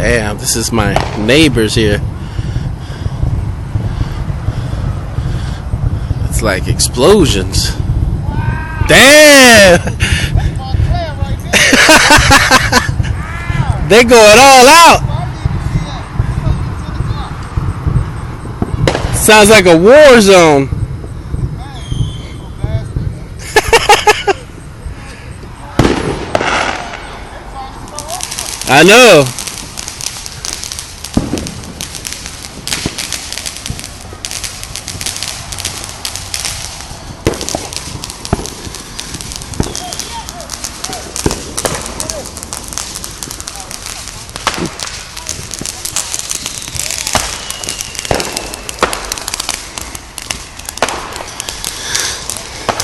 Damn, this is my neighbors here. It's like explosions. Damn! They going all out. Sounds like a war zone. I know.